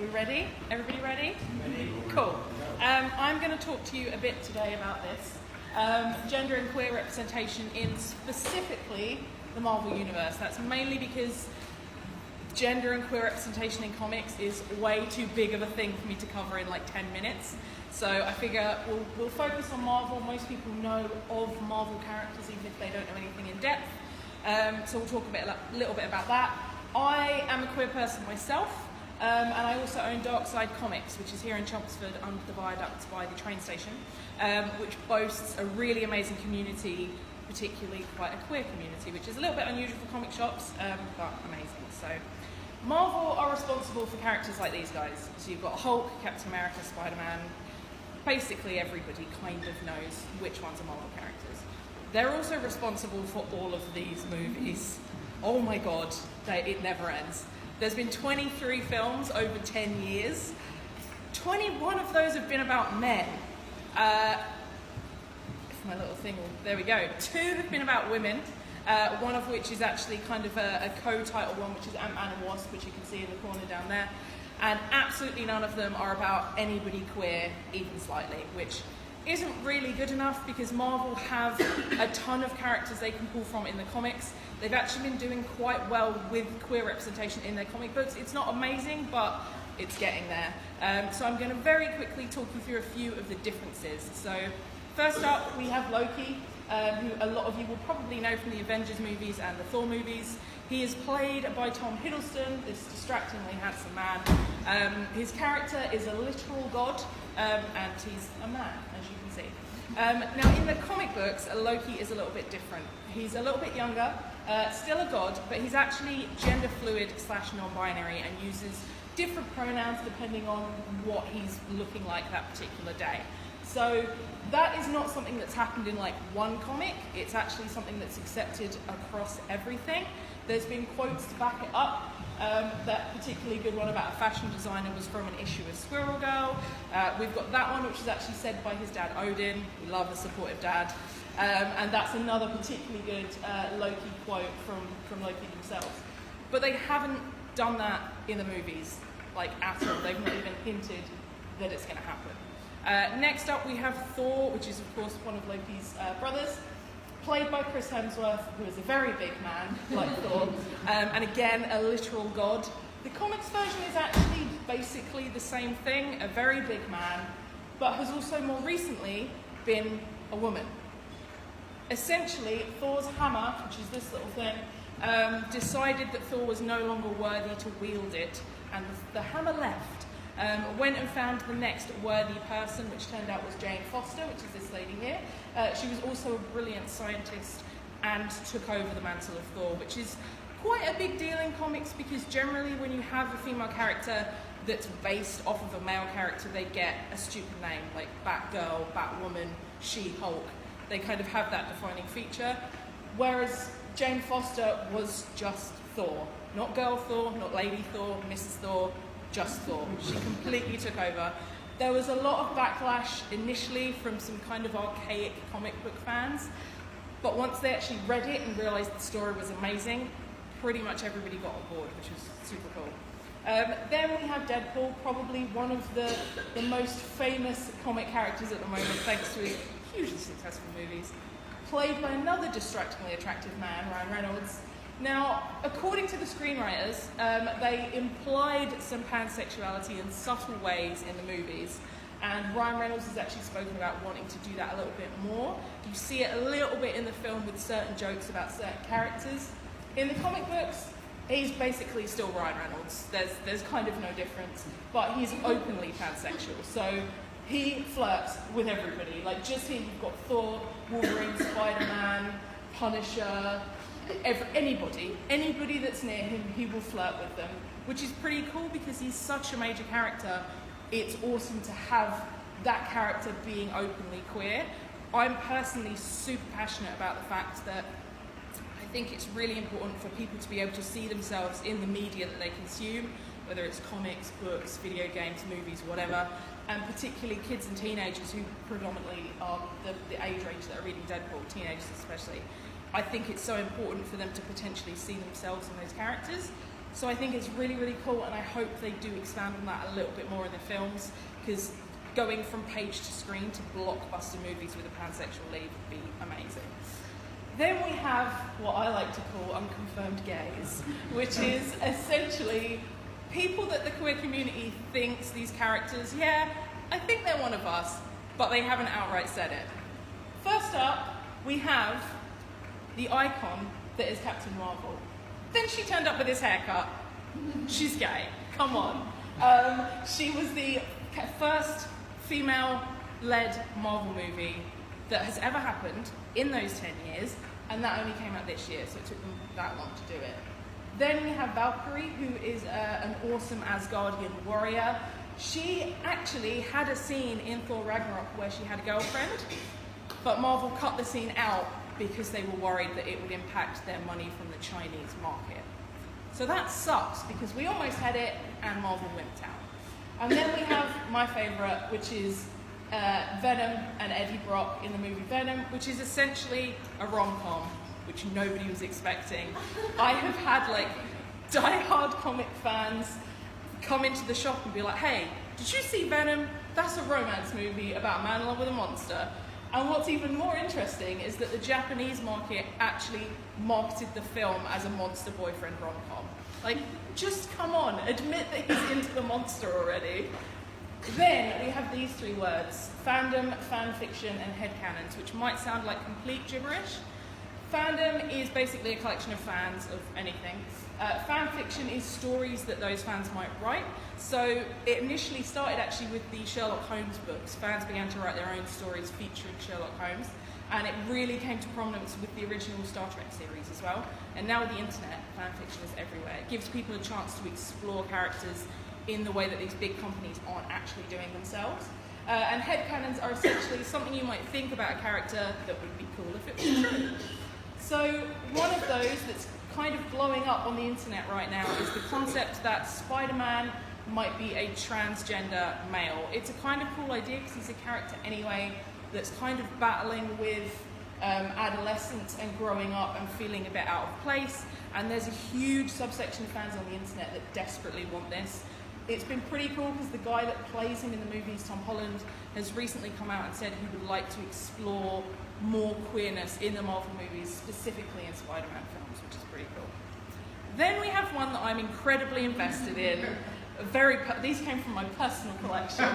we ready? Everybody ready? Ready. Cool. I'm going to talk to you a bit today about this. Gender and queer representation in specifically the Marvel Universe. That's mainly because gender and queer representation in comics is way too big of a thing for me to cover in like 10 minutes. So I figure we'll focus on Marvel. Most people know of Marvel characters even if they don't know anything in depth. So we'll talk a little bit about that. I am a queer person myself, and I also own Dark Side Comics, which is here in Chelmsford under the viaduct by the train station, which boasts a really amazing community, particularly quite a queer community, which is a little bit unusual for comic shops, but amazing. So Marvel are responsible for characters like these guys. So you've got Hulk, Captain America, Spider-Man. Basically everybody kind of knows which ones are Marvel characters. They're also responsible for all of these movies. Oh my god, it never ends. There's been 23 films over 10 years. 21 of those have been about men. If my little thing, there we go. 2 have been about women, one of which is actually kind of a co-title one, which is Ant-Man and Wasp, which you can see in the corner down there. And absolutely none of them are about anybody queer, even slightly, which isn't really good enough because Marvel have a ton of characters they can pull from in the comics. They've actually been doing quite well with queer representation in their comic books. It's not amazing, but it's getting there. So I'm going to very quickly talk you through a few of the differences. So first up, we have Loki, who a lot of you will probably know from the Avengers movies and the Thor movies. He is played by Tom Hiddleston, this distractingly handsome man. His character is a literal god, and he's a man, as you can see. Now, in the comic books, Loki is a little bit different. He's a little bit younger, still a god, but he's actually gender fluid / non-binary and uses different pronouns depending on what he's looking like that particular day. So that is not something that's happened in like one comic. It's actually something that's accepted across everything. There's been quotes to back it up. That particularly good one about a fashion designer was from an issue of Squirrel Girl. We've got that one, which is actually said by his dad Odin. We love a supportive dad. And that's another particularly good Loki quote from Loki themselves. But they haven't done that in the movies, like at all. They've not even hinted that it's going to happen. Next up, we have Thor, which is of course one of Loki's brothers, played by Chris Hemsworth, who is a very big man, like Thor, and again, a literal god. The comics version is actually basically the same thing, a very big man, but has also more recently been a woman. Essentially, Thor's hammer, which is this little thing, decided that Thor was no longer worthy to wield it, and the hammer left. Went and found the next worthy person, which turned out was Jane Foster, which is this lady here. She was also a brilliant scientist and took over the mantle of Thor, which is quite a big deal in comics because generally when you have a female character that's based off of a male character, they get a stupid name like Batgirl, Batwoman, She-Hulk. They kind of have that defining feature. Whereas Jane Foster was just Thor. Not Girl Thor, not Lady Thor, Mrs. Thor, just Thor. She completely took over. There was a lot of backlash initially from some kind of archaic comic book fans, but once they actually read it and realised the story was amazing, pretty much everybody got on board, which was super cool. Then we have Deadpool, probably one of the most famous comic characters at the moment, thanks to his hugely successful movies, played by another distractingly attractive man, Ryan Reynolds. Now, according to the screenwriters, they implied some pansexuality in subtle ways in the movies, and Ryan Reynolds has actually spoken about wanting to do that a little bit more. You see it a little bit in the film with certain jokes about certain characters. In the comic books, he's basically still Ryan Reynolds. There's kind of no difference, but he's openly pansexual, so he flirts with everybody. Like just here, you've got Thor, Wolverine, Spider-Man, Punisher. Anybody that's near him, he will flirt with them, which is pretty cool because he's such a major character. It's awesome to have that character being openly queer. I'm personally super passionate about the fact that I think it's really important for people to be able to see themselves in the media that they consume, whether it's comics, books, video games, movies, whatever, and particularly kids and teenagers who predominantly are the age range that are reading Deadpool, teenagers especially. I think it's so important for them to potentially see themselves in those characters. So I think it's really, really cool, and I hope they do expand on that a little bit more in the films, because going from page to screen to blockbuster movies with a pansexual lead would be amazing. Then we have what I like to call unconfirmed gays, which is essentially people that the queer community thinks these characters, yeah, I think they're one of us, but they haven't outright said it. First up, we have the icon that is Captain Marvel. Then she turned up with this haircut. She's gay. Come on. She was the first female-led Marvel movie that has ever happened in those 10 years, and that only came out this year, so it took them that long to do it. Then we have Valkyrie, who is an awesome Asgardian warrior. She actually had a scene in Thor Ragnarok where she had a girlfriend, but Marvel cut the scene out because they were worried that it would impact their money from the Chinese market. So that sucks, because we almost had it and Marvel wimped out. And then we have my favourite, which is Venom and Eddie Brock in the movie Venom, which is essentially a rom-com, which nobody was expecting. I have had like die-hard comic fans come into the shop and be like, hey, did you see Venom? That's a romance movie about a man in love with a monster. And what's even more interesting is that the Japanese market actually marketed the film as a monster boyfriend rom-com. Like, just come on, admit that he's into the monster already. Then we have these three words: fandom, fanfiction, and headcanons, which might sound like complete gibberish. Fandom is basically a collection of fans of anything. Fanfiction is stories that those fans might write. So it initially started actually with the Sherlock Holmes books. Fans began to write their own stories featuring Sherlock Holmes, and it really came to prominence with the original Star Trek series as well. And now with the internet, fanfiction is everywhere. It gives people a chance to explore characters in the way that these big companies aren't actually doing themselves. And headcanons are essentially something you might think about a character that would be cool if it was true. So one of those that's kind of blowing up on the internet right now is the concept that Spider-Man might be a transgender male. It's a kind of cool idea because he's a character anyway that's kind of battling with adolescence and growing up and feeling a bit out of place. And there's a huge subsection of fans on the internet that desperately want this. It's been pretty cool because the guy that plays him in the movies, Tom Holland, has recently come out and said he would like to explore more queerness in the Marvel movies, specifically in Spider-Man films, which is pretty cool. Then we have one that I'm incredibly invested in. These came from my personal collection,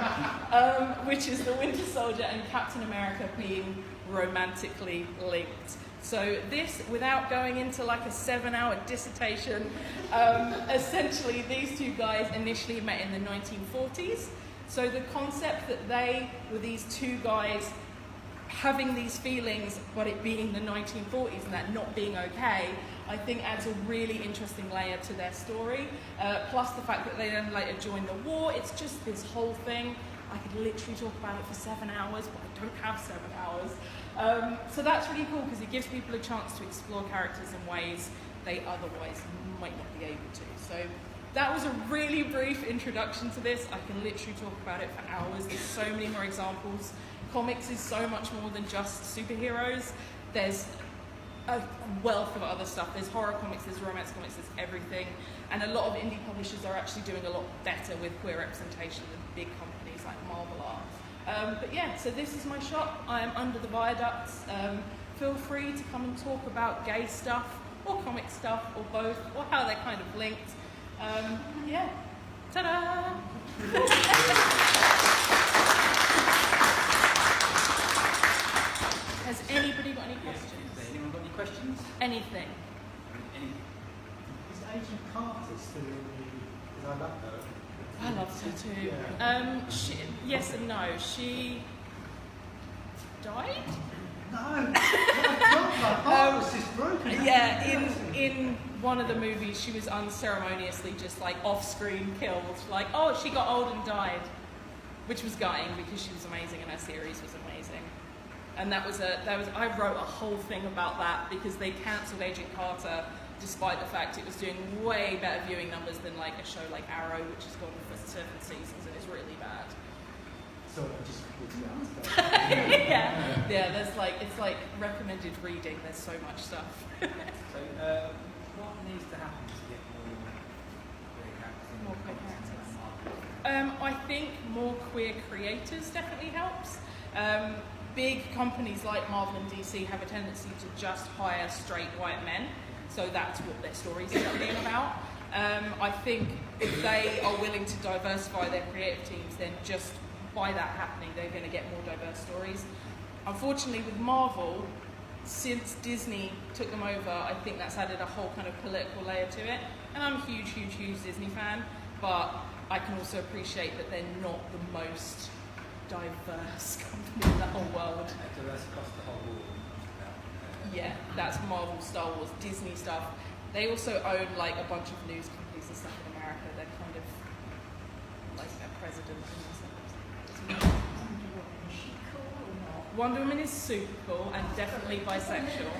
which is the Winter Soldier and Captain America being romantically linked. So this, without going into like a 7-hour dissertation, essentially these two guys initially met in the 1940s. So the concept that they were these two guys having these feelings, but it being the 1940s and that not being okay, I think adds a really interesting layer to their story. Plus the fact that they then later joined the war, it's just this whole thing. I could literally talk about it for 7 hours, but I don't have 7 hours. So that's really cool because it gives people a chance to explore characters in ways they otherwise might not be able to. So that was a really brief introduction to this. I can literally talk about it for hours. There's so many more examples. Comics is so much more than just superheroes. There's a wealth of other stuff. There's horror comics, there's romance comics, there's everything. And a lot of indie publishers are actually doing a lot better with queer representation than big companies like Marvel are. But yeah, so this is my shop. I am under the viaducts. Feel free to come and talk about gay stuff or comic stuff or both, or how they're kind of linked. Yeah, ta-da! Has anybody got any questions? Has anyone got any questions? Anything? Is Agent Carter still in the... Because I love her. I love her too. Yeah. Yes and no. She died? No! My heart was just broken. Yeah, in one of the movies, she was unceremoniously just like off-screen killed. Like, oh, she got old and died, which was gutting because she was amazing and her series was amazing. And I wrote a whole thing about that because they cancelled Agent Carter despite the fact it was doing way better viewing numbers than like a show like Arrow, which has gone for 7 seasons and is really bad. So I just yeah, there's like, it's like recommended reading, there's so much stuff. So what needs to happen to get more I think more queer creators definitely helps. Big companies like Marvel and DC have a tendency to just hire straight white men, so that's what their stories end up being about. I think if they are willing to diversify their creative teams, then just by that happening, they're going to get more diverse stories. Unfortunately, with Marvel, since Disney took them over, I think that's added a whole kind of political layer to it. And I'm a huge Disney fan, but I can also appreciate that they're not the most diverse company in the whole world. Diverse across the whole world. Yeah, that's Marvel, Star Wars, Disney stuff. They also own like a bunch of news companies and stuff in America. They're kind of like their president and stuff. Wonder Woman is super cool and definitely bisexual.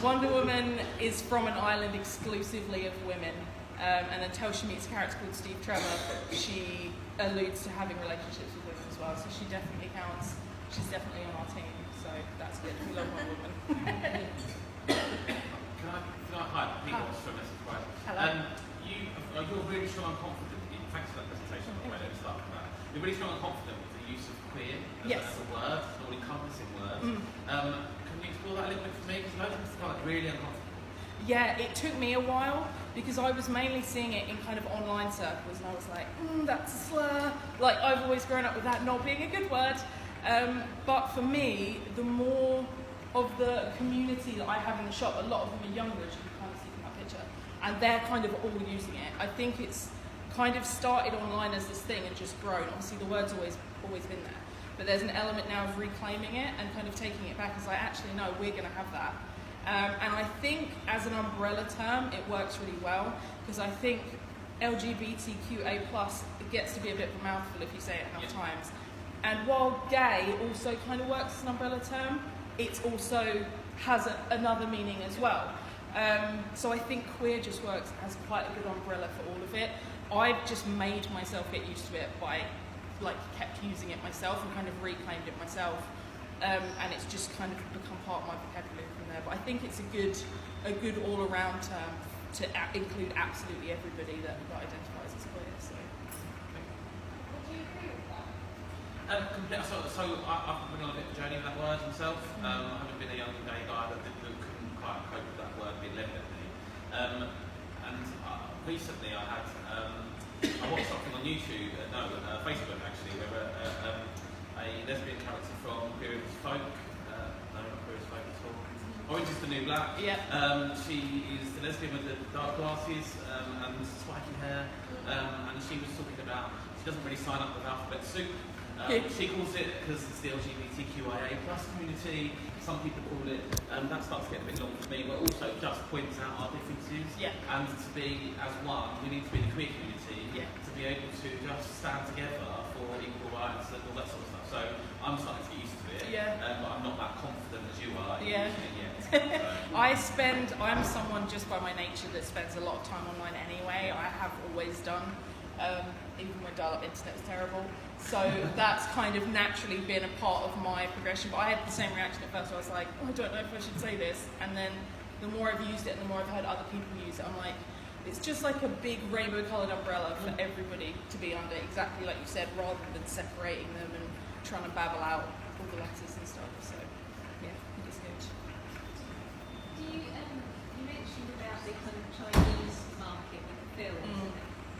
Wonder Woman is from an island exclusively of women, and until she meets a character called Steve Trevor, she alludes to having relationships with women as well, so she definitely counts. She's definitely on our team, so that's good. We love Wonder Woman. Hi, Peter from Message Right. Hello. You're really strong and confident. Thanks for that presentation. By the way, let's start with that. You're really strong and confident with the use of queer as a word, an all-encompassing word. Can you explore that a little bit for me? Because I just feel like really uncomfortable. Yeah, it took me a while because I was mainly seeing it in kind of online circles, and I was like, that's a slur. Like, I've always grown up with that not being a good word. But for me, the more of the community that I have in the shop, a lot of them are younger, as you can kind of see from that picture, and they're kind of all using it. I think it's kind of started online as this thing and just grown. Obviously, the word's always been there, but there's an element now of reclaiming it and kind of taking it back as like, actually, no, we're going to have that. And I think as an umbrella term, it works really well, because I think LGBTQA+, it gets to be a bit of a mouthful if you say it enough times. And while gay also kind of works as an umbrella term, it also has another meaning as well. So I think queer just works as quite a good umbrella for all of it. I've just made myself get used to it by kept using it myself and kind of reclaimed it myself. And it's just kind of become part of my vocabulary from there. But I think it's a good all-around term to include absolutely everybody that identifies as queer. So. Would you agree with that? So I've been on a bit of a journey with that word myself. I haven't been a young gay guy that couldn't quite cope with that word being leveled at me. And recently I had I watched something on YouTube, Facebook actually, where a lesbian character from Queer as Folk, no, not Queer as Folk at all, Orange is the New Black. Yeah. She is the lesbian with the dark glasses and spiky hair, and she was talking about she doesn't really sign up with alphabet soup. She calls it, because it's the LGBTQIA+ community, some people call it, that starts to get a bit long for me, but also just points out our differences. Yeah. And to be as one, we need to be the queer community, to be able to just stand together for equal rights and all that sort of stuff. So I'm starting to get used to it, but I'm not that confident as you are in using it yet. So. I'm someone just by my nature that spends a lot of time online anyway. I have always done. Even when dial-up internet was terrible. So that's kind of naturally been a part of my progression. But I had the same reaction at first. I was like, I don't know if I should say this. And then the more I've used it and the more I've heard other people use it, I'm like, it's just like a big rainbow-coloured umbrella for everybody to be under, exactly like you said, rather than separating them and trying to babble out all the letters and stuff. So, yeah, I think it's good. You mentioned about the kind of Chinese market with the films.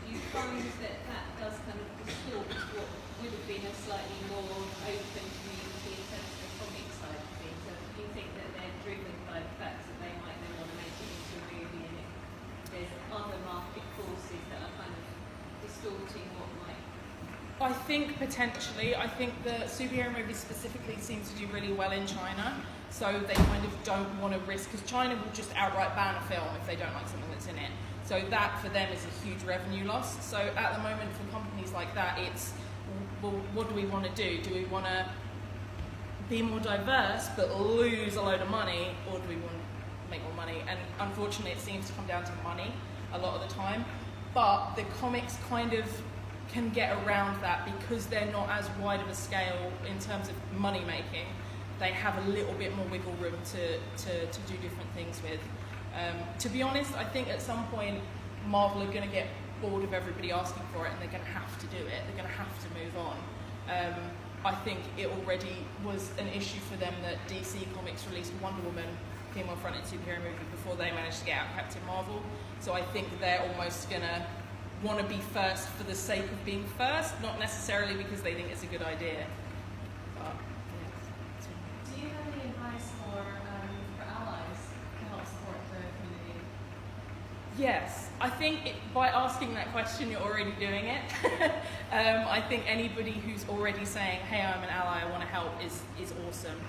Do you find that does kind of distort what would have been a slightly more open community in terms of the comic side of things? So do you think that they're driven by the fact that they might then want to make it into a movie and there's other market forces that are kind of distorting what might? I think potentially. I think the superhero movies specifically seem to do really well in China, so they kind of don't want to risk, because China will just outright ban a film if they don't like something that's in it. So that for them is a huge revenue loss. So at the moment for companies like that, it's, well, what do we want to do? Do we want to be more diverse but lose a load of money, or do we want to make more money? And unfortunately it seems to come down to money a lot of the time. But the comics kind of can get around that because they're not as wide of a scale in terms of money making. They have a little bit more wiggle room to do different things with. To be honest, I think at some point Marvel are going to get bored of everybody asking for it and they're going to have to do it. They're going to have to move on. I think it already was an issue for them that DC Comics released Wonder Woman, female-fronted superhero movie, before they managed to get out Captain Marvel. So I think they're almost going to want to be first for the sake of being first, not necessarily because they think it's a good idea. But, yeah. Do you have any advice for allies to help support the community? Yes, I think by asking that question, you're already doing it. I think anybody who's already saying, hey, I'm an ally, I want to help, is awesome.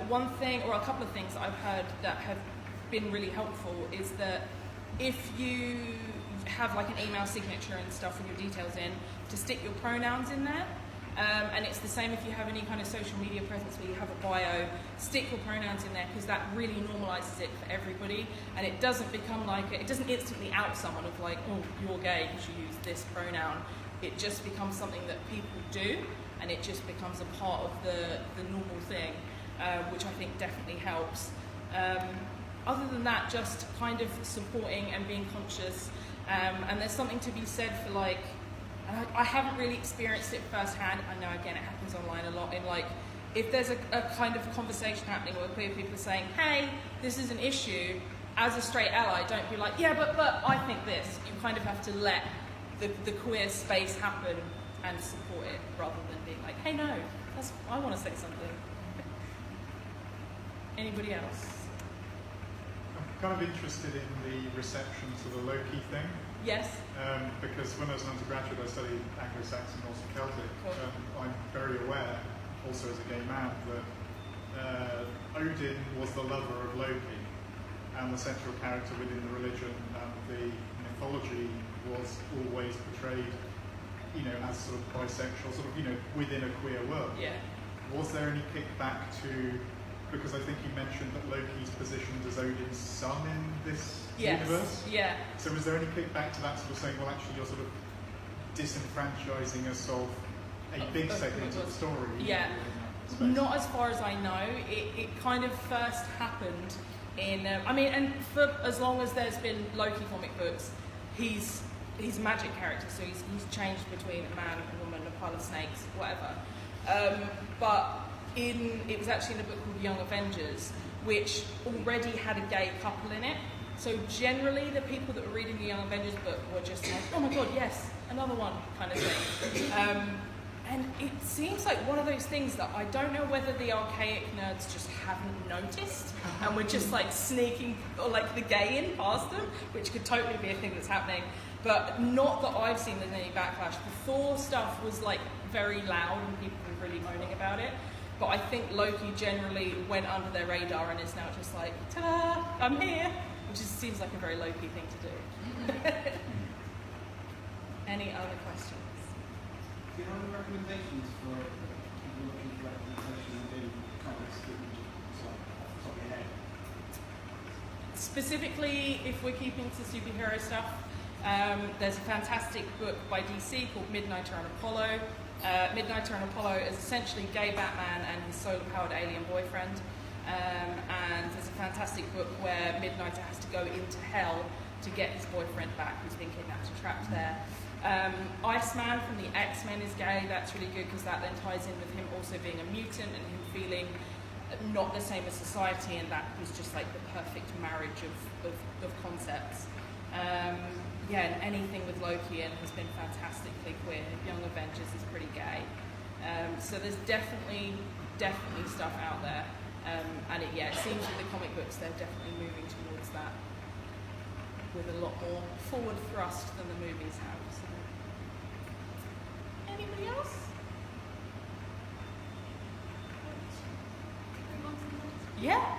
One thing, or a couple of things that I've heard that have been really helpful is that if you have like an email signature and stuff with your details in, to stick your pronouns in there. And it's the same if you have any kind of social media presence where you have a bio, stick your pronouns in there, because that really normalizes it for everybody, and it doesn't become like, it doesn't instantly out someone of like, oh, you're gay, you should use this pronoun. It just becomes something that people do, and it just becomes a part of the normal thing, which I think definitely helps. Other than that, just kind of supporting and being conscious, and there's something to be said for like, I haven't really experienced it firsthand. I know, again, it happens online a lot. In like, if there's a kind of conversation happening where queer people are saying, "Hey, this is an issue," as a straight ally, don't be like, "Yeah, but I think this." You kind of have to let the queer space happen and support it, rather than being like, "Hey, no, I want to say something." Anybody else? I'm kind of interested in the reception to the Loki thing. Yes. Because when I was an undergraduate, I studied Anglo-Saxon, Norse and Celtic. Cool. I'm very aware, also as a gay man, that Odin was the lover of Loki, and the central character within the religion and the mythology was always portrayed, as sort of bisexual, sort of, within a queer world. Yeah. Was there any kickback to? Because I think you mentioned that Loki's positioned as Odin's son in this universe. Yeah. So was there any kickback to that, sort of saying, well, actually, you're sort of disenfranchising us of a big segment of the story? Yeah. Not as far as I know. It kind of first happened in, and for as long as there's been Loki comic books, he's a magic character, so he's changed between a man, a woman, a pile of snakes, whatever. But it was actually in a book called Young Avengers, which already had a gay couple in it. So generally, the people that were reading the Young Avengers book were just like, oh my god, yes, another one, kind of thing. And it seems like one of those things that I don't know whether the archaic nerds just haven't noticed, and we're just like sneaking, or like the gay in past them, which could totally be a thing that's happening. But not that I've seen there's any backlash. Before, stuff was like very loud and people were really moaning about it. But I think Loki generally went under their radar and is now just like, ta-da, I'm here, which just seems like a very Loki thing to do. Any other questions? Do you have any recommendations for people looking for representation in comics that you just off the top of your head? Specifically, if we're keeping to superhero stuff, there's a fantastic book by DC called Midnighter and Apollo. Midnighter and Apollo is essentially gay Batman and his solar-powered alien boyfriend. And there's a fantastic book where Midnighter has to go into hell to get his boyfriend back, who's been kidnapped and trapped there. Iceman from the X-Men is gay. That's really good because that then ties in with him also being a mutant and him feeling not the same as society, and that was just like the perfect marriage of concepts. And anything with Loki in has been fantastically queer. Young Avengers is pretty gay. So there's definitely stuff out there. And it seems with the comic books they're definitely moving towards that with a lot more forward thrust than the movies have. So. Anybody else? Yeah.